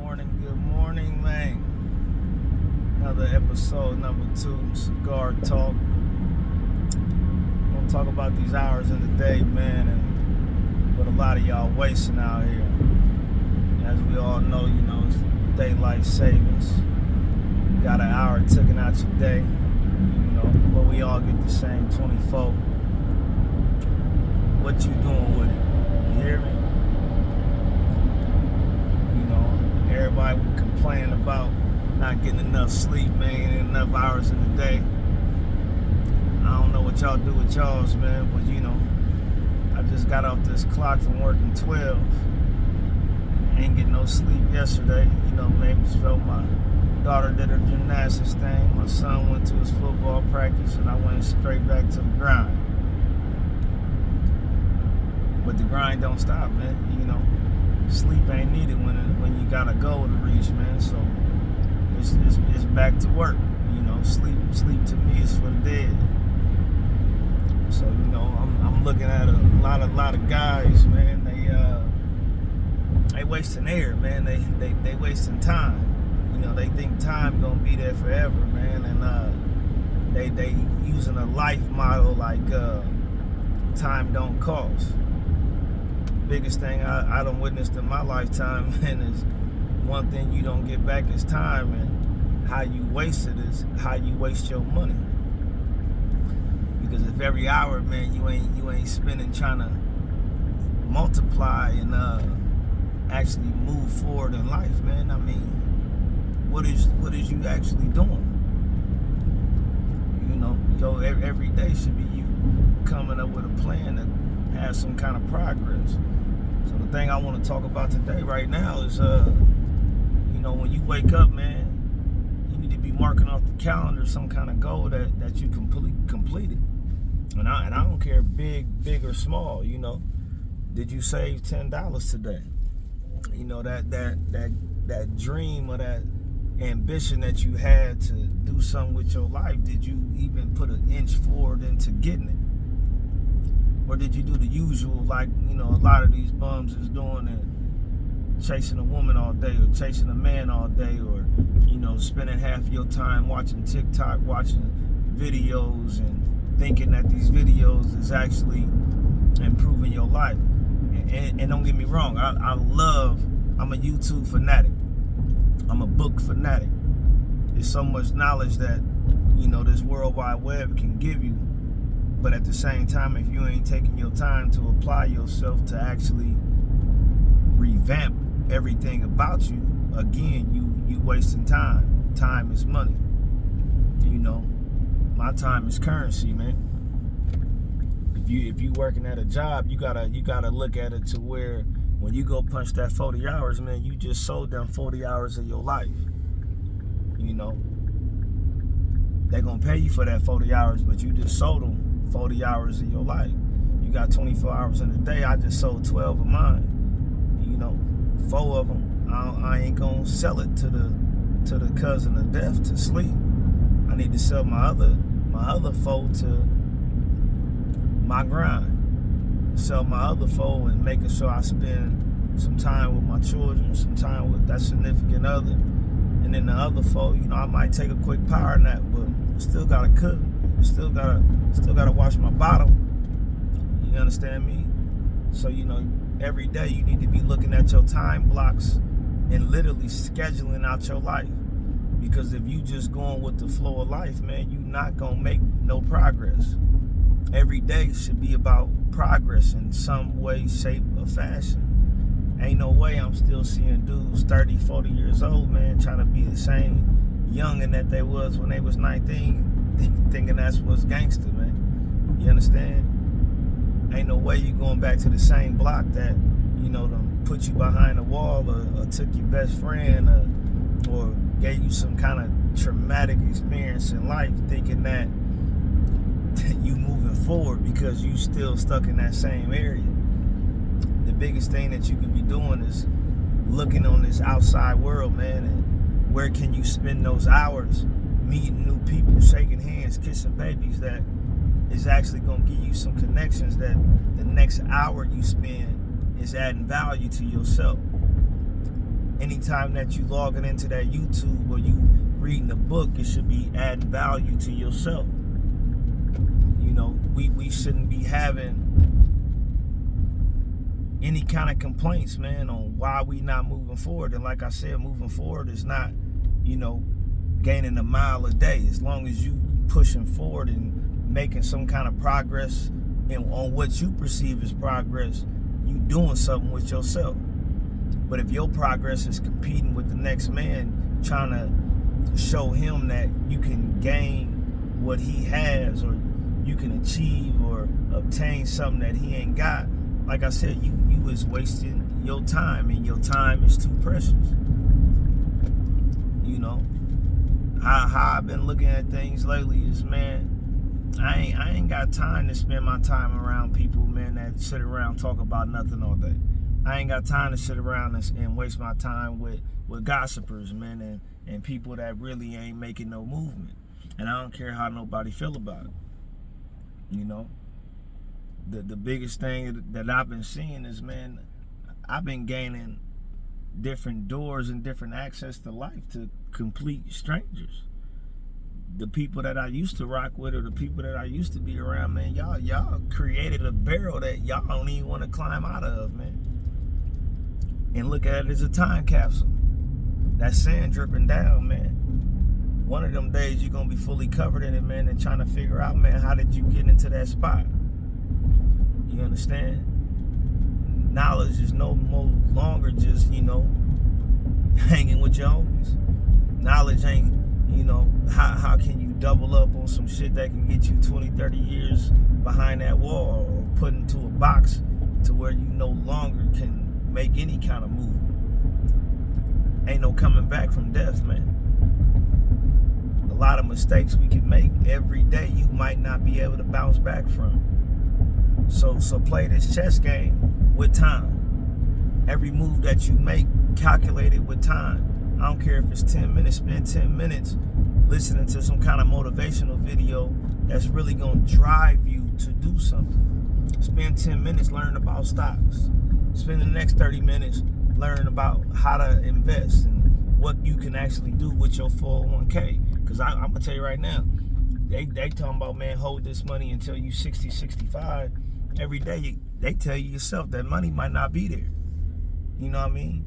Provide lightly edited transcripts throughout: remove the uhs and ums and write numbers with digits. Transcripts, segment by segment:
Good morning, man. Another episode, number 2, Cigar Talk. Gonna talk about these hours in the day, man, and what a lot of y'all wasting out here. As we all know, it's daylight savings. Got an hour taken out your day, but we all get the same 24. What you doing with it? You hear me? Everybody complaining about not getting enough sleep, man, and enough hours in the day. I don't know what y'all do with y'all's, man, but I just got off this clock from working 12. Ain't getting no sleep yesterday. Maybe felt my daughter did her gymnastics thing. My son went to his football practice, and I went straight back to the grind. But the grind don't stop, man. Sleep ain't needed when you got a goal to reach, man. So it's back to work. Sleep to me is for the dead. So I'm looking at a lot of guys, man. They wasting air, man. They wasting time. They think time gonna be there forever, man. And they using a life model like time don't cost. Biggest thing I done witnessed in my lifetime, man, is one thing you don't get back is time, and how you waste it is how you waste your money. Because if every hour, man, you ain't spending trying to multiply and actually move forward in life, man. I mean, what is you actually doing? Every day should be you coming up with a plan to have some kind of progress. So the thing I want to talk about today right now is when you wake up, man, you need to be marking off the calendar some kind of goal that you completed. And I don't care big or small, Did you save $10 today? That dream or that ambition that you had to do something with your life, did you even put an inch forward into getting it? Or did you do the usual, like, a lot of these bums is doing, and chasing a woman all day, or chasing a man all day, or, spending half your time watching TikTok, watching videos, and thinking that these videos is actually improving your life. And don't get me wrong, I'm a YouTube fanatic. I'm a book fanatic. There's so much knowledge that, this World Wide Web can give you. But at the same time, if you ain't taking your time to apply yourself to actually revamp everything about you, again, you wasting time. Time is money. My time is currency, man. If you working at a job, you gotta look at it to where when you go punch that 40 hours, man, you just sold them 40 hours of your life. They're gonna pay you for that 40 hours, but you just sold them 40 hours of your life. You got 24 hours in a day. I just sold 12 of mine. 4 of them, I ain't gonna sell it to the cousin of death to sleep. I need to sell my other 4 to my grind. Sell my other 4 and making sure I spend some time with my children, some time with that significant other. And then the other 4, I might take a quick power nap, but still gotta cook. Still gotta wash my bottle. You understand me? So every day you need to be looking at your time blocks and literally scheduling out your life. Because if you just going with the flow of life, man, you not gonna make no progress. Every day should be about progress in some way, shape, or fashion. Ain't no way I'm still seeing dudes 30, 40 years old, man, trying to be the same youngin' that they was when they was 19. Thinking that's what's gangster, man. You understand? Ain't no way you going back to the same block that, them put you behind a wall or took your best friend or gave you some kind of traumatic experience in life, thinking that you moving forward because you still stuck in that same area. The biggest thing that you can be doing is looking on this outside world, man, and where can you spend those hours meeting new people, shaking hands, kissing babies, that is actually going to give you some connections that the next hour you spend is adding value to yourself. anytime that you logging into that YouTube or you reading a book, it should be adding value to yourself. You know, we shouldn't be having any kind of complaints, man, on why we not moving forward. And like I said, moving forward is not, you know, gaining a mile a day. As long as you pushing forward and making some kind of progress on what you perceive as progress, you doing something with yourself. But if your progress is competing with the next man, trying to show him that you can gain what he has, or you can achieve or obtain something that he ain't got, like I said, you is wasting your time, and your time is too precious. You know, how I've been looking at things lately is, man, I ain't got time to spend my time around people, man, that sit around talk about nothing all day. I ain't got time to sit around and waste my time with gossipers, man, and people that really ain't making no movement. And I don't care how nobody feel about it. You know, the biggest thing that I've been seeing is, man, I've been gaining different doors and different access to life to complete strangers. The people that I used to rock with, or the people that I used to be around, man, y'all created a barrel that y'all don't even want to climb out of, man. And look at it as a time capsule. That sand dripping down, man. One of them days you're gonna be fully covered in it, man, and trying to figure out, man, how did you get into that spot? You understand? Knowledge is no longer just, you know, hanging with your homies. Knowledge ain't, you know, how can you double up on some shit that can get you 20, 30 years behind that wall, or put into a box to where you no longer can make any kind of movement. Ain't no coming back from death, man. A lot of mistakes we can make every day, you might not be able to bounce back from. So play this chess game with time. Every move that you make, calculate it with time. I don't care if it's 10 minutes, spend 10 minutes listening to some kind of motivational video that's really gonna drive you to do something. Spend 10 minutes learning about stocks. Spend the next 30 minutes learning about how to invest and what you can actually do with your 401k. Because I'm going to tell you right now, they talking about, man, hold this money until you 60, 65. Every day, they tell you yourself that money might not be there. You know what I mean?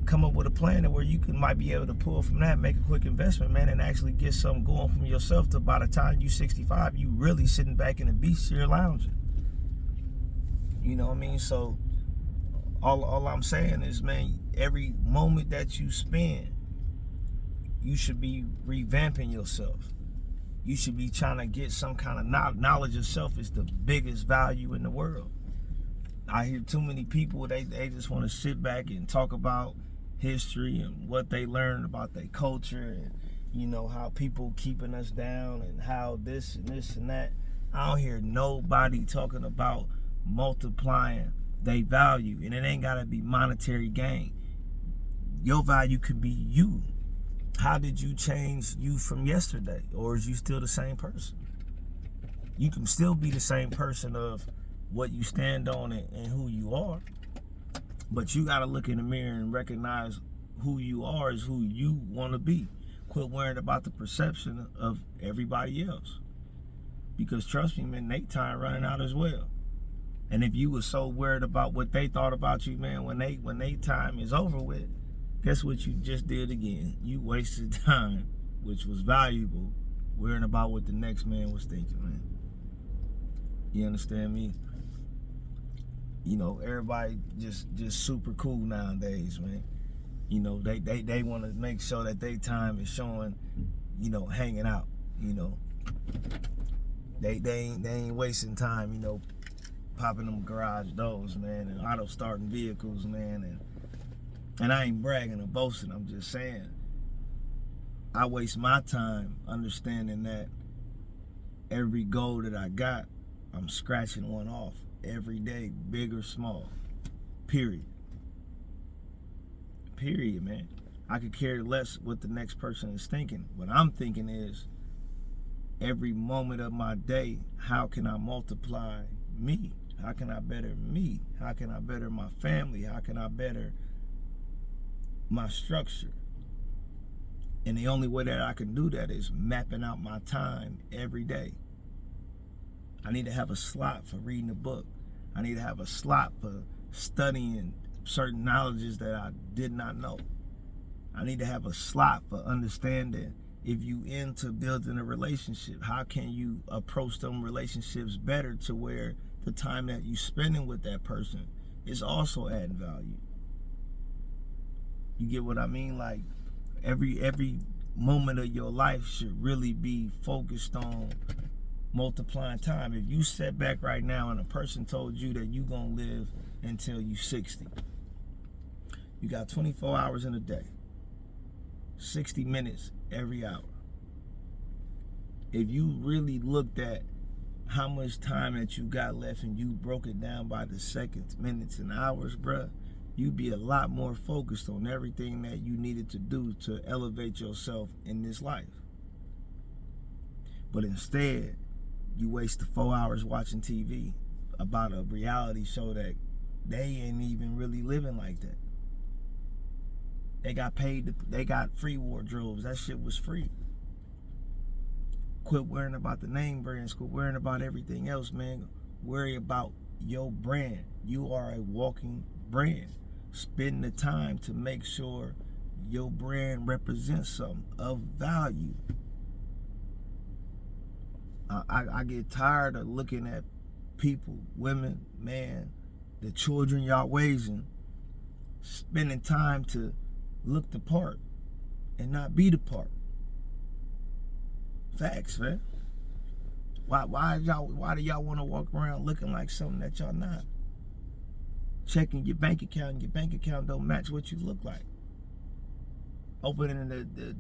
Come up with a plan where you might be able to pull from that, make a quick investment, man, and actually get something going from yourself to by the time you 65, you really sitting back in the beach chair lounging. You know what I mean? So all I'm saying is, man, every moment that you spend, you should be revamping yourself. You should be trying to get some kind of knowledge of self. Is the biggest value in the world. I hear too many people, they just want to sit back and talk about history and what they learned about their culture, and, you know, how people keeping us down and how this and this and that. I don't hear nobody talking about multiplying they value, and it ain't gotta be monetary gain. Your value could be you. How did you change you from yesterday? Or is you still the same person? You can still be the same person of what you stand on and who you are, but you gotta look in the mirror and recognize who you are is who you want to be. Quit worrying about the perception of everybody else, because trust me, man, they time running out as well. And if you were so worried about what they thought about you, man, when they time is over with, guess what you just did again? You wasted time, which was valuable, worrying about what the next man was thinking, man. You understand me? You know, everybody just super cool nowadays, man. You know, they want to make sure that their time is showing, you know, hanging out. You know, they ain't wasting time, you know, popping them garage doors, man, and auto starting vehicles, man, and I ain't bragging or boasting. I'm just saying, I waste my time understanding that every goal that I got, I'm scratching one off every day, big or small. Period, man. I could care less what the next person is thinking. What I'm thinking is, every moment of my day, how can I multiply me? How can I better me? How can I better my family? How can I better my structure. And the only way that I can do that is mapping out my time every day. I need to have a slot for reading a book. I need to have a slot for studying certain knowledges that I did not know. I need to have a slot for understanding if you into building a relationship, how can you approach them relationships better to where the time that you spending with that person is also adding value. You get what I mean? Like every moment of your life should really be focused on multiplying time. If you sit back right now and a person told you that you gonna live until you 60, you got 24 hours in a day, 60 minutes every hour. If you really looked at how much time that you got left and you broke it down by the seconds, minutes, and hours, bruh, you'd be a lot more focused on everything that you needed to do to elevate yourself in this life. But instead, you waste the 4 hours watching TV about a reality show that they ain't even really living like that. They got paid, they got free wardrobes. That shit was free. Quit worrying about the name brands. Quit worrying about everything else, man. Worry about your brand. You are a walking brand. Spend the time to make sure your brand represents something of value. I get tired of looking at people, women, man, the children y'all raising, spending time to look the part and not be the part. Facts, man. Why do y'all want to walk around looking like something that y'all not? Checking your bank account, and your bank account don't match what you look like. Opening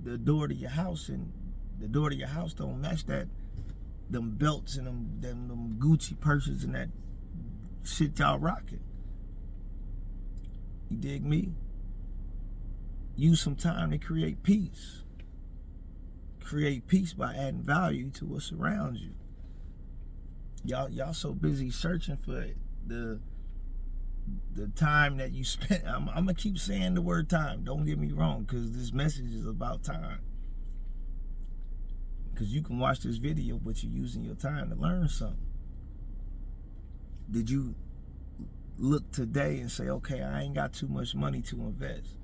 the door to your house, and the door to your house don't match that. Them belts and them Gucci purses and that shit y'all rocking. You dig me? Use some time to create peace. Create peace by adding value to what surrounds you. Y'all so busy searching for the time that you spent. I'm gonna keep saying the word time. Don't get me wrong, because this message is about time. Because you can watch this video, but you're using your time to learn something. Did you look today and say, okay, I ain't got too much money to invest?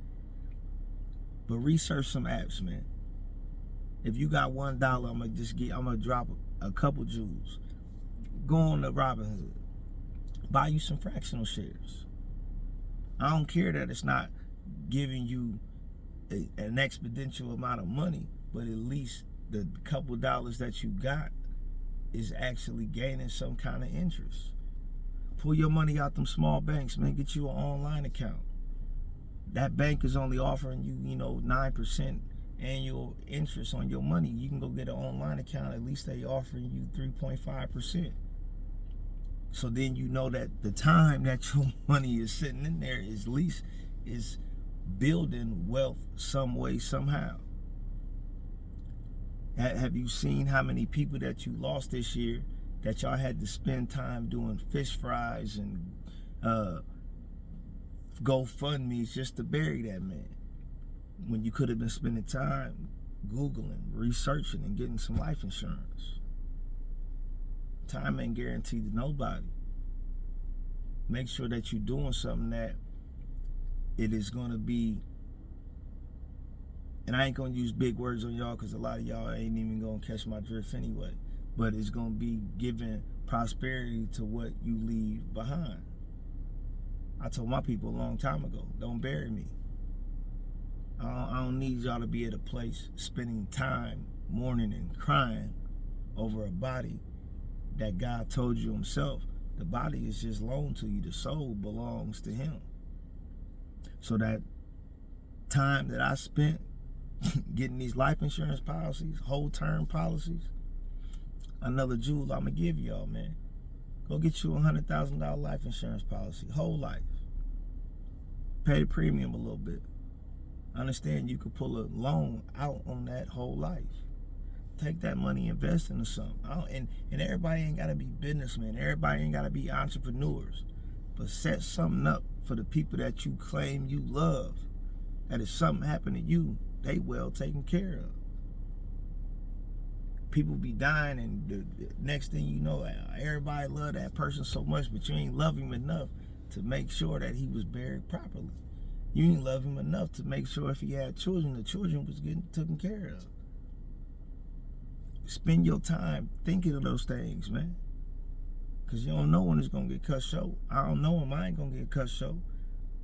But research some apps, man. If you got $1, I'm gonna drop a couple jewels. Go on to Robinhood. Buy you some fractional shares. I don't care that it's not giving you an exponential amount of money, but at least the couple dollars that you got is actually gaining some kind of interest. Pull your money out them small banks, man. Get you an online account. That bank is only offering you, 9% annual interest on your money. You can go get an online account. At least they offering you 3.5%. So then you know that the time that your money is sitting in there is building wealth some way, somehow. Have you seen how many people that you lost this year that y'all had to spend time doing fish fries and GoFundMe's just to bury that man, when you could have been spending time Googling, researching, and getting some life insurance? Time ain't guaranteed to nobody. Make sure that you're doing something that it is going to be, and I ain't going to use big words on y'all because a lot of y'all ain't even going to catch my drift anyway, but it's going to be giving prosperity to what you leave behind. I told my people a long time ago, don't bury me. I don't need y'all to be at a place spending time mourning and crying over a body that God told you himself, the body is just loaned to you. The soul belongs to him. So that time that I spent getting these life insurance policies, whole term policies, another jewel I'm gonna give y'all, man. Go get you a $100,000 life insurance policy, whole life. Pay the premium a little bit. Understand you could pull a loan out on that whole life. Take that money, invest into something. And everybody ain't gotta be businessmen. Everybody ain't gotta be entrepreneurs. But set something up for the people that you claim you love. that if something happened to you, they well taken care of. People be dying, and the next thing you know, everybody love that person so much, but you ain't love him enough to make sure that he was buried properly. You ain't love him enough to make sure if he had children, the children was getting taken care of. Spend your time thinking of those things, man. Because you don't know when it's going to get cut short. I don't know when mine going to get cut short.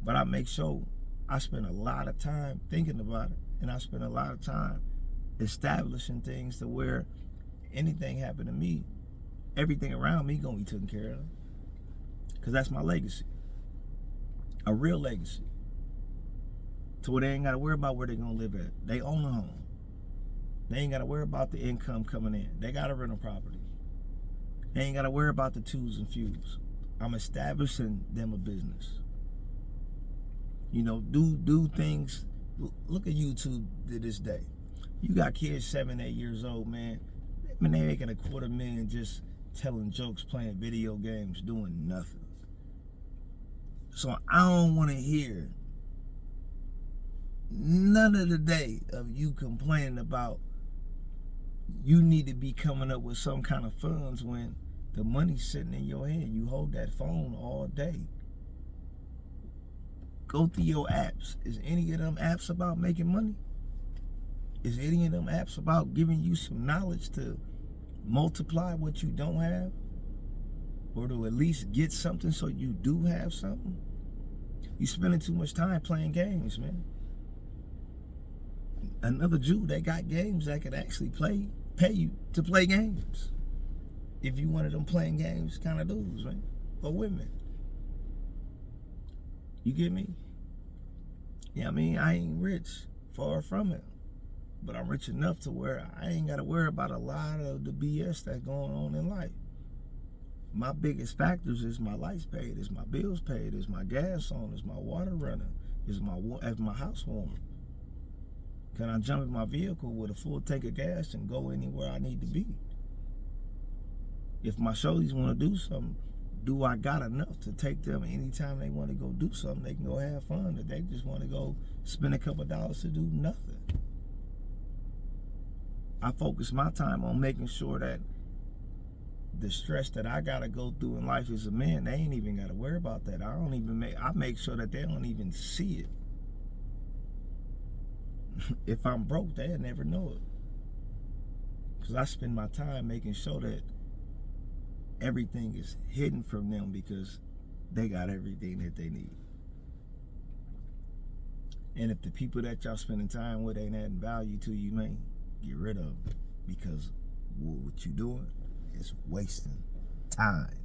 But I make sure I spend a lot of time thinking about it. And I spend a lot of time establishing things to where anything happen to me, everything around me going to be taken care of. Because that's my legacy. A real legacy. To where they ain't got to worry about where they going to live at. They own a home. They ain't got to worry about the income coming in. They got a rental property. They ain't got to worry about the twos and fews. I'm establishing them a business. You know, do things. Look at YouTube to this day. You got kids 7, 8 years old, man. I mean, they making $250,000 just telling jokes, playing video games, doing nothing. So I don't want to hear none of the day of you complaining about you need to be coming up with some kind of funds when the money's sitting in your hand. You hold that phone all day. Go through your apps. Is any of them apps about making money? Is any of them apps about giving you some knowledge to multiply what you don't have? Or to at least get something so you do have something? You spending too much time playing games, man. Another Jew that got games that could actually pay you to play games. If you one of them playing games kind of dudes, man. Or women. You get me? Yeah, I mean, I ain't rich. Far from it. But I'm rich enough to where I ain't got to worry about a lot of the BS that's going on in life. My biggest factors is my lights paid, is my bills paid, is my gas on, is my water running, is my house warm. Can I jump in my vehicle with a full tank of gas and go anywhere I need to be? If my shorties want to do something, do I got enough to take them anytime they want to go do something? They can go have fun. If they just want to go spend a couple dollars to do nothing. I focus my time on making sure that the stress that I gotta go through in life as a man, they ain't even gotta worry about that. I make sure that they don't even see it. If I'm broke, they'll never know it. Because I spend my time making sure that everything is hidden from them because they got everything that they need. And if the people that y'all spending time with ain't adding value to you, man, get rid of them. Because what you doing is wasting time.